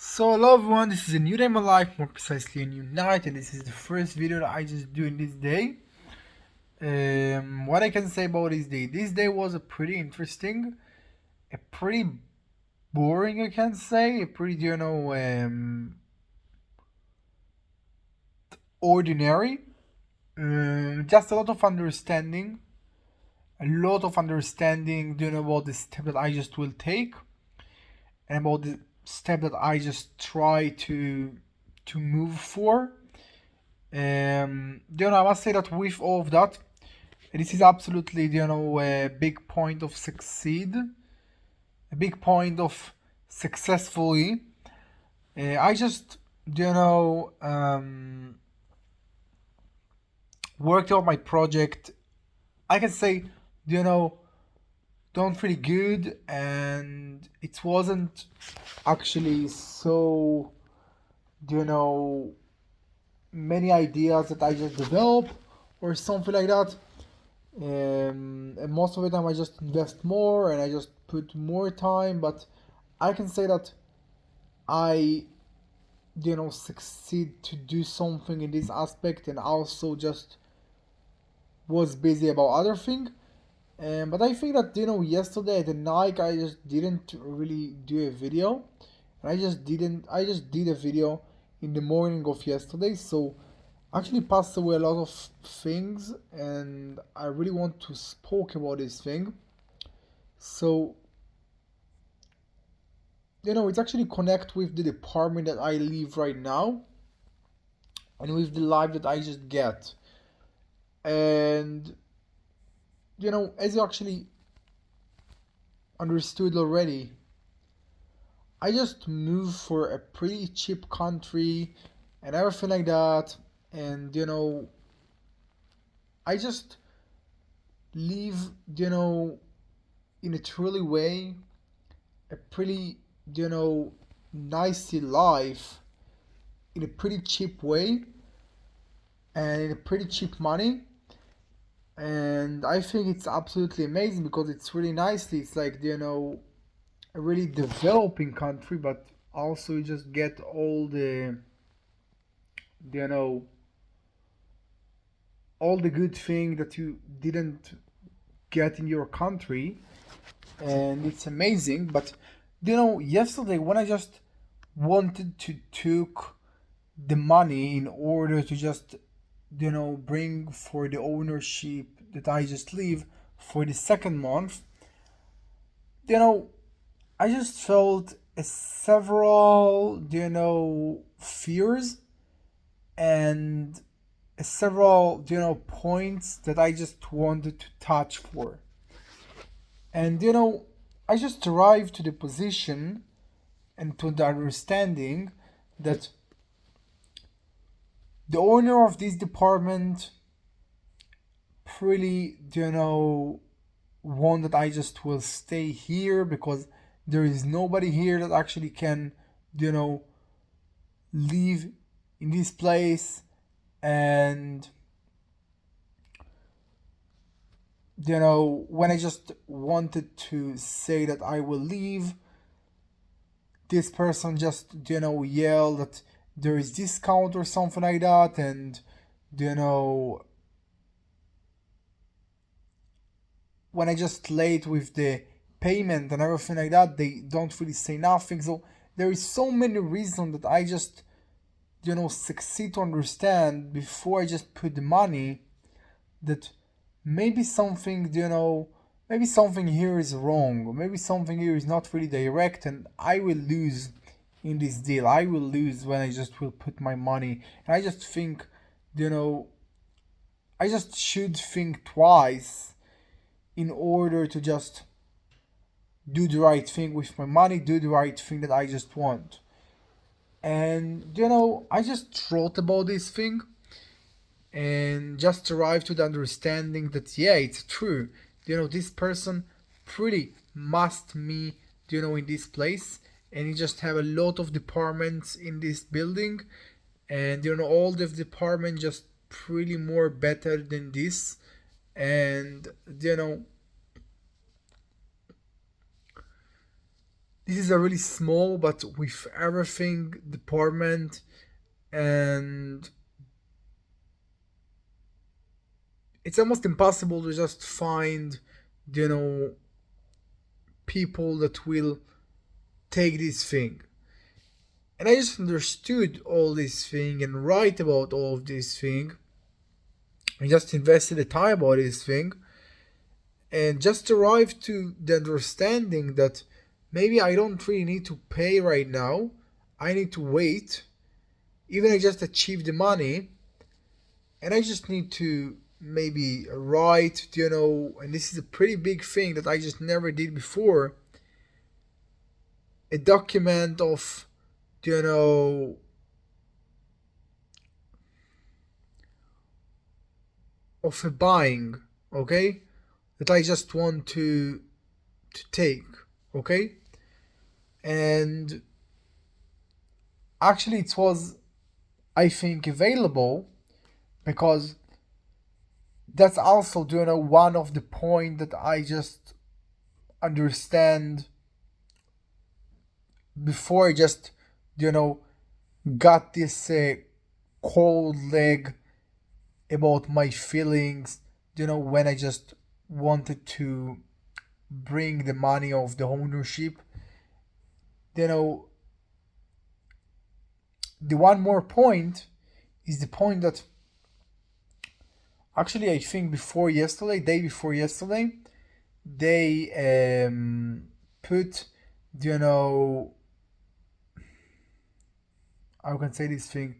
So hello everyone, this is a new day in my life, more precisely a new night, and this is the first video that I just do in this day. What I can say about this day was a pretty interesting, a pretty boring I can say, a pretty ordinary. Just a lot of understanding, about the step that I just will take, and about the step that I just try to move for. I must say that with all of that, this is absolutely, a big point of succeed, a big point of successfully. I just, worked out my project. I can say, you know, done pretty good, and it wasn't actually so, you know, many ideas that I just developed or something like that. And most of the time I just invest more and I just put more time, but I can say that I succeed to do something in this aspect, and also just was busy about other thing. But I think that yesterday at the night I just didn't really do a video, and I just did a video in the morning of yesterday. So actually passed away a lot of things, and I really want to spoke about this thing. So it's actually connect with the department that I live right now, and with the life that I just get. And as you actually understood already, I just moved for a pretty cheap country and everything like that. And I just live, in a truly way, a pretty, you know, nicey life in a pretty cheap way and in a pretty cheap money. And I think it's absolutely amazing because it's really nicely. It's like, a really developing country, but also you just get all you know, all the good thing that you didn't get in your country. And it's amazing. But yesterday when I just wanted to took the money in order to just bring for the ownership that I just leave for the second month, you know I just felt several fears and several points that I just wanted to touch for. And I just arrived to the position and to the understanding that the owner of this department really want that I just will stay here, because there is nobody here that actually can you know live in this place. And when I just wanted to say that I will leave, this person just yelled that there is discount or something like that. And you know when I just late with the payment and everything like that, they don't really say nothing. So there is so many reasons that I just succeed to understand before I just put the money, that maybe something maybe something here is wrong, or maybe something here is not really direct, and I will lose in this deal. I will lose when I just will put my money. And I just think, you know I just should think twice in order to just do the right thing with my money, do the right thing that I just want. And I just thought about this thing and just arrived to the understanding that yeah, it's true. This person pretty must me, in this place, and you just have a lot of departments in this building, and all the department just pretty more better than this. And this is a really small but with everything department, and it's almost impossible to just find, you know, people that will take this thing. And I just understood all this thing and write about all of this thing. I just invested the time about this thing and just arrived to the understanding that maybe I don't really need to pay right now. I need to wait. Even I just achieved the money, and I just need to maybe write, and this is a pretty big thing that I just never did before, a document you know, of a buying, okay, that I just want to take, okay, and actually it was, I think, available because that's also, one of the point that I just understand before I just, you know, got this cold leg about my feelings, when I just wanted to bring the money of the ownership. You know, the one more point is the point that actually I think before yesterday, day before yesterday, they put, you know, how can I say this thing,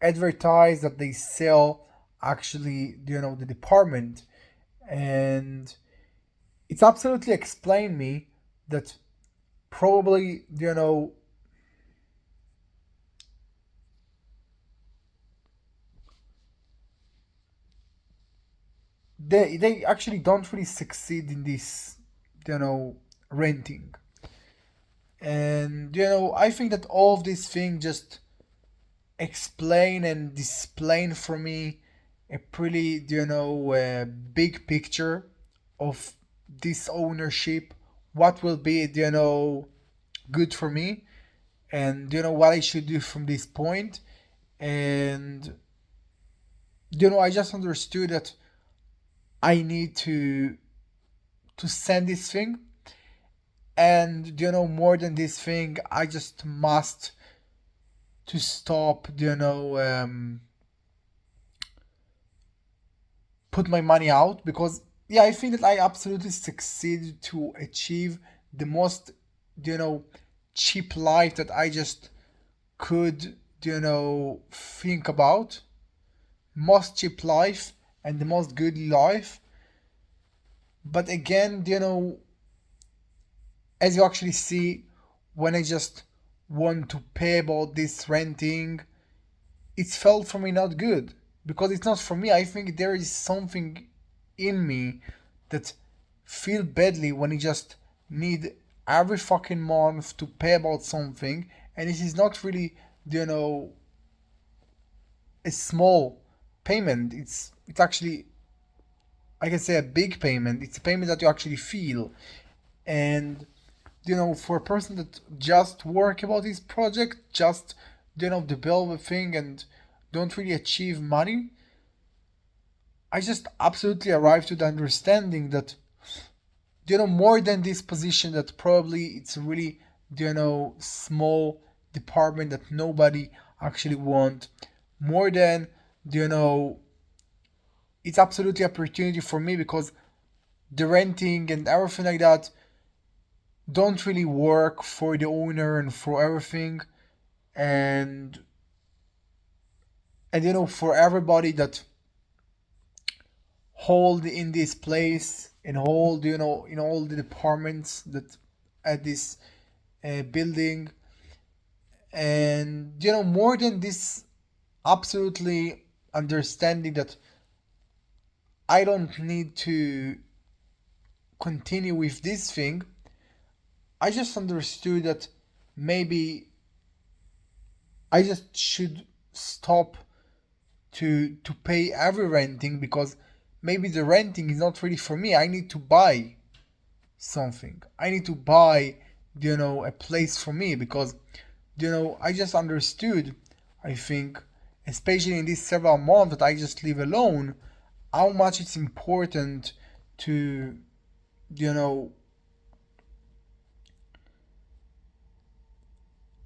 advertise that they sell actually, the department, and it's absolutely explained me that probably, they actually don't really succeed in this, renting. And I think that all of this thing just explain and display for me a pretty, big picture of this ownership, what will be, good for me, and what I should do from this point. And I just understood that I need to send this thing, and more than this thing, I just must to stop, put my money out, because yeah, I think that I absolutely succeeded to achieve the most, you know cheap life that I just could, think about, most cheap life and the most good life. But again, as you actually see, when I just want to pay about this renting, it's felt for me not good, because it's not for me. I think there is something in me that feel badly when you just need every fucking month to pay about something, and this is not really, you know a small payment. It's actually, I can say, a big payment. It's a payment that you actually feel. And for a person that just work about his project, just develop a thing and don't really achieve money, I just absolutely arrived to the understanding that more than this position, that probably it's really small department that nobody actually want, more than you know it's absolutely opportunity for me, because the renting and everything like that don't really work for the owner and for everything. And and for everybody that hold in this place and hold in all the departments that at this building. And more than this, absolutely understanding that I don't need to continue with this thing, I just understood that maybe I just should stop to pay every renting, because maybe the renting is not really for me. I need to buy something. I need to buy a place for me, because I just understood, I think, especially in these several months that I just live alone, how much it's important to you know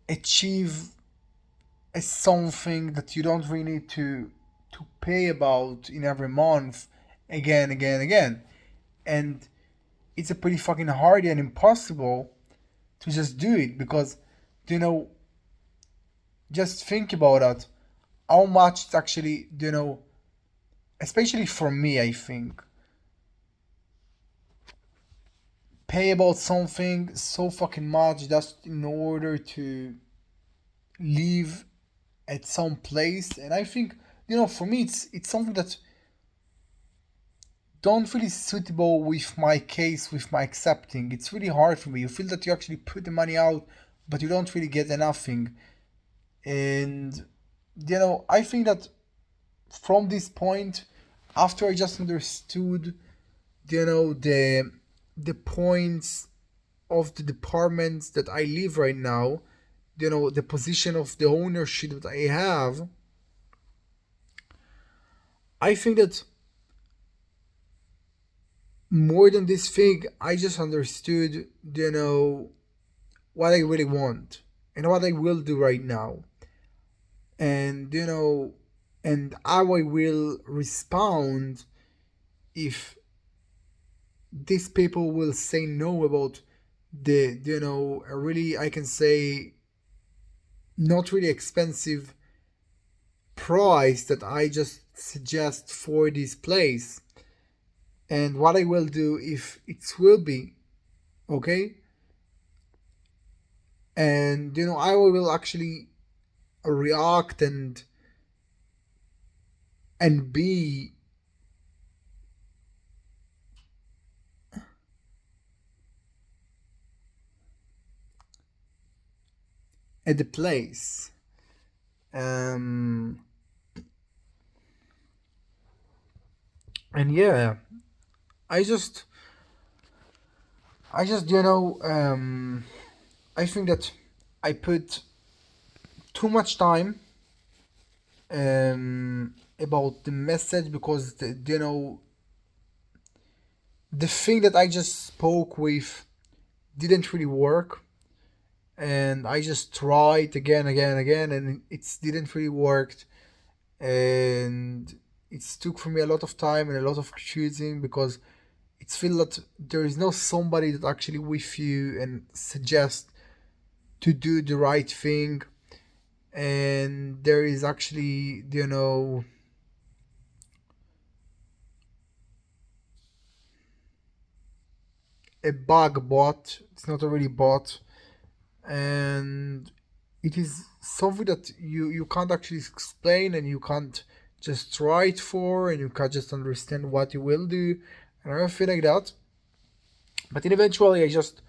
achieve something that you don't really need to pay about in every month, again, again, again. And it's a pretty fucking hard and impossible to just do it, because you know just think about it, how much it's actually, especially for me, I think, pay about something so fucking much just in order to live at some place. And I think, for me, it's something that don't really suitable with my case, with my accepting. It's really hard for me. You feel that you actually put the money out, but you don't really get nothing. And I think that from this point, after I just understood, the points of the departments that I live right now, the position of the ownership that I have, I think that more than this thing, I just understood, what I really want and what I will do right now. And, and how I will respond if these people will say no about the, really, I can say, not really expensive price that I just suggest for this place, and what I will do if it will be okay. And I will actually react and be at the place. um and yeah, I just I think that I put too much time about the message, because the thing that I just spoke with didn't really work, and I just tried again, again, again, and it didn't really work. And it took for me a lot of time and a lot of choosing, because it's feel that there is no somebody that actually with you and suggest to do the right thing. And there is actually, a bug bot. It's not a really bot, and it is something that you can't actually explain, and you can't just write for, and you can't just understand what you will do, and everything like that. But then eventually I just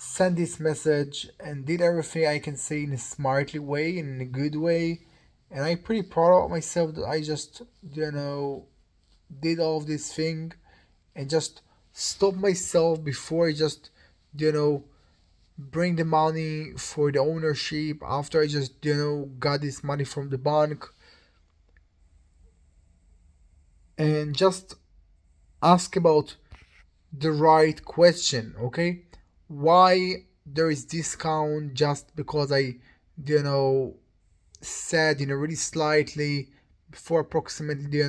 sent this message and did everything I can say in a smartly way and in a good way. And I'm pretty proud of myself that I just, did all of this thing, and just stop myself before I just, you know, bring the money for the ownership, after I just, got this money from the bank, and just ask about the right question, okay? Why there is discount just because I, you know, said, really slightly before approximately,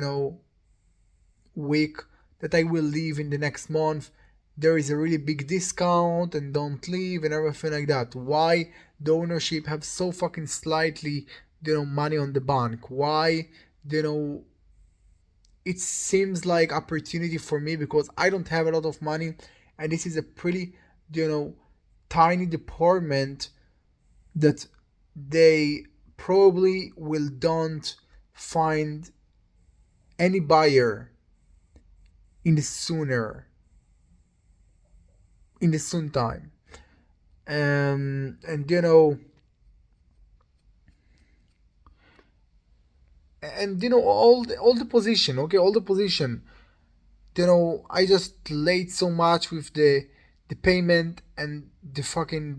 week that I will leave in the next month. There is a really big discount and don't leave and everything like that. Why the ownership have so fucking slightly, money on the bank? Why, you know, it seems like opportunity for me because I don't have a lot of money, and this is a pretty, you know, tiny department that they probably will don't find any buyer in the sooner in the soon time. And all the position, okay, all the position, I just laid so much with the payment and the fucking,